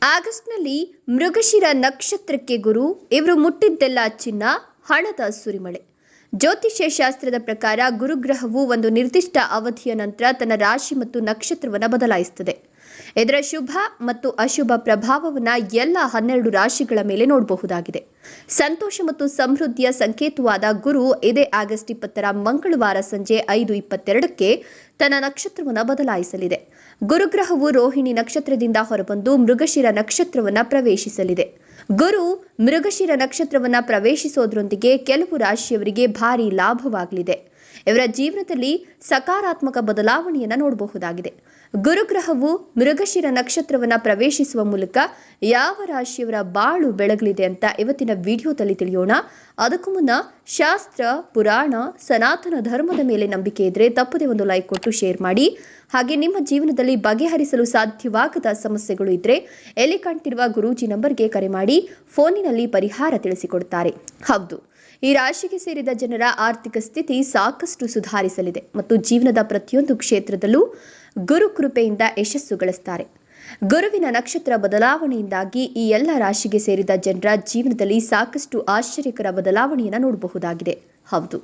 ಆಗಸ್ಟ್ನಲ್ಲಿ ಮೃಗಶಿರ ನಕ್ಷತ್ರಕ್ಕೆ ಗುರು ಇವರು ಮುಟ್ಟಿದ್ದೆಲ್ಲ ಚಿನ್ನ, ಹಣದ ಸುರಿಮಳೆ. ಜ್ಯೋತಿಷ್ಯ ಶಾಸ್ತ್ರದ ಪ್ರಕಾರ ಗುರುಗ್ರಹವು ಒಂದು ನಿರ್ದಿಷ್ಟ ಅವಧಿಯ ನಂತರ ತನ್ನ ರಾಶಿ ಮತ್ತು ನಕ್ಷತ್ರವನ್ನು ಬದಲಾಯಿಸುತ್ತದೆ. ಇದರ ಶುಭ ಮತ್ತು ಅಶುಭ ಪ್ರಭಾವವನ್ನು ಎಲ್ಲ 12 ರಾಶಿಗಳ ಮೇಲೆ ನೋಡಬಹುದಾಗಿದೆ. ಸಂತೋಷ ಮತ್ತು ಸಮೃದ್ಧಿಯ ಸಂಕೇತವಾದ ಗುರು ಇದೇ ಆಗಸ್ಟ್ 20ರ ಮಂಗಳವಾರ ಸಂಜೆ 5:22ಕ್ಕೆ ತನ್ನ ನಕ್ಷತ್ರವನ್ನು ಬದಲಾಯಿಸಲಿದೆ. ಗುರುಗ್ರಹವು ರೋಹಿಣಿ ನಕ್ಷತ್ರದಿಂದ ಹೊರಬಂದು ಮೃಗಶಿರ ನಕ್ಷತ್ರವನ್ನು ಪ್ರವೇಶಿಸಲಿದೆ. ಗುರು ಮೃಗಶಿರ ನಕ್ಷತ್ರವನ್ನು ಪ್ರವೇಶಿಸೋದ್ರೊಂದಿಗೆ ಕೆಲವು ರಾಶಿಯವರಿಗೆ ಭಾರಿ ಲಾಭವಾಗಲಿದೆ. ಇವರ ಜೀವನದಲ್ಲಿ ಸಕಾರಾತ್ಮಕ ಬದಲಾವಣೆಯನ್ನು ನೋಡಬಹುದಾಗಿದೆ. ಗುರುಗ್ರಹವು ಮೃಗಶಿರ ನಕ್ಷತ್ರವನ್ನು ಪ್ರವೇಶಿಸುವ ಮೂಲಕ ಯಾವ ರಾಶಿಯವರ ಬಾಳು ಬೆಳಗಲಿದೆ ಅಂತ ಇವತ್ತಿನ ವಿಡಿಯೋದಲ್ಲಿ ತಿಳಿಯೋಣ. ಅದಕ್ಕೂ ಮುನ್ನ ಶಾಸ್ತ್ರ, ಪುರಾಣ, ಸನಾತನ ಧರ್ಮದ ಮೇಲೆ ನಂಬಿಕೆ ಇದ್ರೆ ತಪ್ಪದೆ ಒಂದು ಲೈಕ್ ಕೊಟ್ಟು ಶೇರ್ ಮಾಡಿ. ಹಾಗೆ ನಿಮ್ಮ ಜೀವನದಲ್ಲಿ ಬಗೆಹರಿಸಲು ಸಾಧ್ಯವಾಗದ ಸಮಸ್ಯೆಗಳು ಇದ್ರೆ ಎಲ್ಲಿ ಕಾಣ್ತಿರುವ ಗುರೂಜಿ ನಂಬರ್ಗೆ ಕರೆ ಮಾಡಿ ಫೋನಿನಲ್ಲಿ ಪರಿಹಾರ ತಿಳಿಸಿಕೊಡ್ತಾರೆ. ಹೌದು, ಈ ರಾಶಿಗೆ ಸೇರಿದ ಜನರ ಆರ್ಥಿಕ ಸ್ಥಿತಿ ಸಾಕಷ್ಟು ಸುಧಾರಿಸಲಿದೆ ಮತ್ತು ಜೀವನದ ಪ್ರತಿಯೊಂದು ಕ್ಷೇತ್ರದಲ್ಲೂ ಗುರು ಕೃಪೆಯಿಂದ ಯಶಸ್ಸು ಗಳಿಸ್ತಾರೆ. ಗುರುವಿನ ನಕ್ಷತ್ರ ಬದಲಾವಣೆಯಿಂದಾಗಿ ಈ ಎಲ್ಲ ರಾಶಿಗೆ ಸೇರಿದ ಜನರ ಜೀವನದಲ್ಲಿ ಸಾಕಷ್ಟು ಆಶ್ಚರ್ಯಕರ ಬದಲಾವಣೆಯನ್ನು ನೋಡಬಹುದಾಗಿದೆ. ಹೌದು,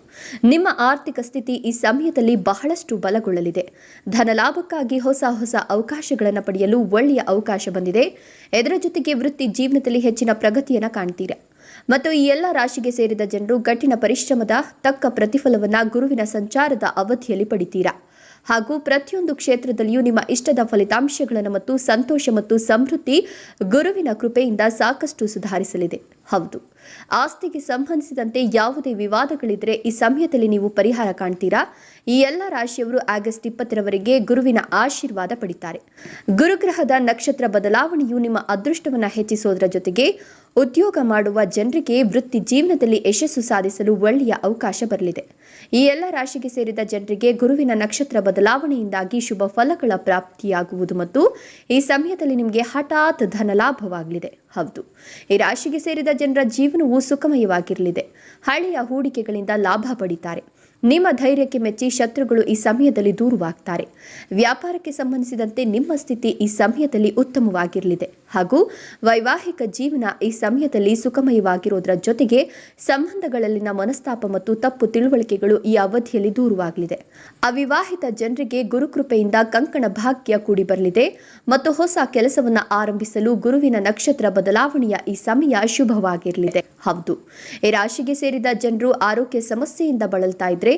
ನಿಮ್ಮ ಆರ್ಥಿಕ ಸ್ಥಿತಿ ಈ ಸಮಯದಲ್ಲಿ ಬಹಳಷ್ಟು ಬಲಗೊಳ್ಳಲಿದೆ. ಧನಲಾಭಕ್ಕಾಗಿ ಹೊಸ ಅವಕಾಶಗಳನ್ನು ಪಡೆಯಲು ಒಳ್ಳೆಯ ಅವಕಾಶ ಬಂದಿದೆ. ಇದರ ಜೊತೆಗೆ ವೃತ್ತಿ ಜೀವನದಲ್ಲಿ ಹೆಚ್ಚಿನ ಪ್ರಗತಿಯನ್ನು ಕಾಣ್ತೀರಾ ಮತ್ತು ಈ ಎಲ್ಲ ರಾಶಿಗೆ ಸೇರಿದ ಜನರು ಕಠಿಣ ಪರಿಶ್ರಮದ ತಕ್ಕ ಪ್ರತಿಫಲವನ್ನು ಗುರುವಿನ ಸಂಚಾರದ ಅವಧಿಯಲ್ಲಿ ಪಡಿತೀರಾ. ಹಾಗೂ ಪ್ರತಿಯೊಂದು ಕ್ಷೇತ್ರದಲ್ಲಿಯೂ ನಿಮ್ಮ ಇಷ್ಟದ ಫಲಿತಾಂಶಗಳನ್ನು ಮತ್ತು ಸಂತೋಷ ಮತ್ತು ಸಮೃದ್ಧಿ ಗುರುವಿನ ಕೃಪೆಯಿಂದ ಸಾಕಷ್ಟು ಸುಧಾರಿಸಲಿದೆ. ಹೌದು, ಆಸ್ತಿಗೆ ಸಂಬಂಧಿಸಿದಂತೆ ಯಾವುದೇ ವಿವಾದಗಳಿದ್ರೆ ಈ ಸಮಯದಲ್ಲಿ ನೀವು ಪರಿಹಾರ ಕಾಣ್ತೀರಾ. ಈ ಎಲ್ಲ ರಾಶಿಯವರು ಆಗಸ್ಟ್ 20ರವರೆಗೆ ಗುರುವಿನ ಆಶೀರ್ವಾದ ಪಡಿತಾರೆ. ಗುರುಗ್ರಹದ ನಕ್ಷತ್ರ ಬದಲಾವಣೆಯು ನಿಮ್ಮ ಅದೃಷ್ಟವನ್ನು ಹೆಚ್ಚಿಸೋದರ ಜೊತೆಗೆ ಉದ್ಯೋಗ ಮಾಡುವ ಜನರಿಗೆ ವೃತ್ತಿ ಜೀವನದಲ್ಲಿ ಯಶಸ್ಸು ಸಾಧಿಸಲು ಒಳ್ಳೆಯ ಅವಕಾಶ ಬರಲಿದೆ. ಈ ಎಲ್ಲ ರಾಶಿಗೆ ಸೇರಿದ ಜನರಿಗೆ ಗುರುವಿನ ನಕ್ಷತ್ರ ಬದಲಾವಣೆಯಿಂದಾಗಿ ಶುಭ ಫಲಗಳ ಪ್ರಾಪ್ತಿಯಾಗುವುದು ಮತ್ತು ಈ ಸಮಯದಲ್ಲಿ ನಿಮಗೆ ಹಠಾತ್ ಧನಲಾಭವಾಗಲಿದೆ. ಹೌದು, ಈ ರಾಶಿಗೆ ಸೇರಿದ ಜನರ ಜೀವನವು ಸುಖಮಯವಾಗಿರಲಿದೆ. ಹಳೆಯ ಹೂಡಿಕೆಗಳಿಂದ ಲಾಭ ಪಡಿತಾರೆ. ನಿಮ್ಮ ಧೈರ್ಯಕ್ಕೆ ಮೆಚ್ಚಿ ಶತ್ರುಗಳು ಈ ಸಮಯದಲ್ಲಿ ದೂರವಾಗ್ತಾರೆ. ವ್ಯಾಪಾರಕ್ಕೆ ಸಂಬಂಧಿಸಿದಂತೆ ನಿಮ್ಮ ಸ್ಥಿತಿ ಈ ಸಮಯದಲ್ಲಿ ಉತ್ತಮವಾಗಿರಲಿದೆ ಹಾಗೂ ವೈವಾಹಿಕ ಜೀವನ ಈ ಸಮಯದಲ್ಲಿ ಸುಖಮಯವಾಗಿರೋದರ ಜೊತೆಗೆ ಸಂಬಂಧಗಳಲ್ಲಿನ ಮನಸ್ತಾಪ ಮತ್ತು ತಪ್ಪು ತಿಳುವಳಿಕೆಗಳು ಈ ಅವಧಿಯಲ್ಲಿ ದೂರವಾಗಲಿದೆ. ಅವಿವಾಹಿತ ಜನರಿಗೆ ಗುರುಕೃಪೆಯಿಂದ ಕಂಕಣ ಭಾಗ್ಯ ಕೂಡಿ ಬರಲಿದೆ ಮತ್ತು ಹೊಸ ಕೆಲಸವನ್ನು ಆರಂಭಿಸಲು ಗುರುವಿನ ನಕ್ಷತ್ರ ಬದಲಾವಣೆಯ ಈ ಸಮಯ ಶುಭವಾಗಿರಲಿದೆ. ಹೌದು, ಈ ರಾಶಿಗೆ ಸೇರಿದ ಜನರು ಆರೋಗ್ಯ ಸಮಸ್ಯೆಯಿಂದ ಬಳಲ್ತಾ ಇದ್ರೆ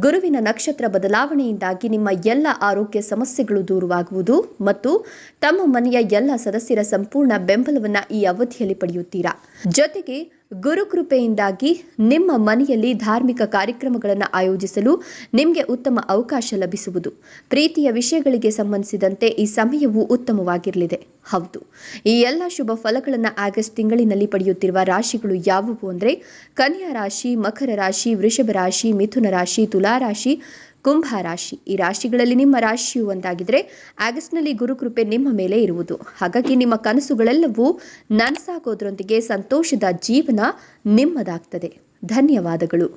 ಗುರುವಿನ ನಕ್ಷತ್ರ ಬದಲಾವಣೆಯಿಂದಾಗಿ ನಿಮ್ಮ ಎಲ್ಲ ಆರೋಗ್ಯ ಸಮಸ್ಯೆಗಳು ದೂರವಾಗುವುದು ಮತ್ತು ತಮ್ಮ ಮನೆಯ ಎಲ್ಲ ಸದಸ್ಯರ ಸಂಪೂರ್ಣ ಬೆಂಬಲವನ್ನು ಈ ಅವಧಿಯಲ್ಲಿ ಪಡೆಯುತ್ತೀರಾ. ಜೊತೆಗೆ ಗುರುಕೃಪೆಯಿಂದಾಗಿ ನಿಮ್ಮ ಮನೆಯಲ್ಲಿ ಧಾರ್ಮಿಕ ಕಾರ್ಯಕ್ರಮಗಳನ್ನು ಆಯೋಜಿಸಲು ನಿಮಗೆ ಉತ್ತಮ ಅವಕಾಶ ಲಭಿಸುವುದು. ಪ್ರೀತಿಯ ವಿಷಯಗಳಿಗೆ ಸಂಬಂಧಿಸಿದಂತೆ ಈ ಸಮಯವು ಉತ್ತಮವಾಗಿರಲಿದೆ. ಹೌದು, ಈ ಎಲ್ಲ ಶುಭ ಫಲಗಳನ್ನು ಆಗಸ್ಟ್ ತಿಂಗಳಿನಲ್ಲಿ ಪಡೆಯುತ್ತಿರುವ ರಾಶಿಗಳು ಯಾವುವು ಅಂದರೆ ಕನ್ಯಾ ರಾಶಿ, ಮಕರ ರಾಶಿ, ವೃಷಭ ರಾಶಿ, ಮಿಥುನ ರಾಶಿ, ತುಲಾ ರಾಶಿ, ಕುಂಭ ರಾಶಿ. ಈ ರಾಶಿಗಳಲ್ಲಿ ನಿಮ್ಮ ರಾಶಿಯು ಒಂದಾಗಿದ್ರೆ ಆಗಸ್ಟ್ನಲ್ಲಿ ಗುರುಕೃಪೆ ನಿಮ್ಮ ಮೇಲೆ ಇರುವುದು. ಹಾಗಾಗಿ ನಿಮ್ಮ ಕನಸುಗಳೆಲ್ಲವೂ ನನಸಾಗೋದ್ರೊಂದಿಗೆ ಸಂತೋಷದ ಜೀವನ ನಿಮ್ಮದಾಗ್ತದೆ. ಧನ್ಯವಾದಗಳು.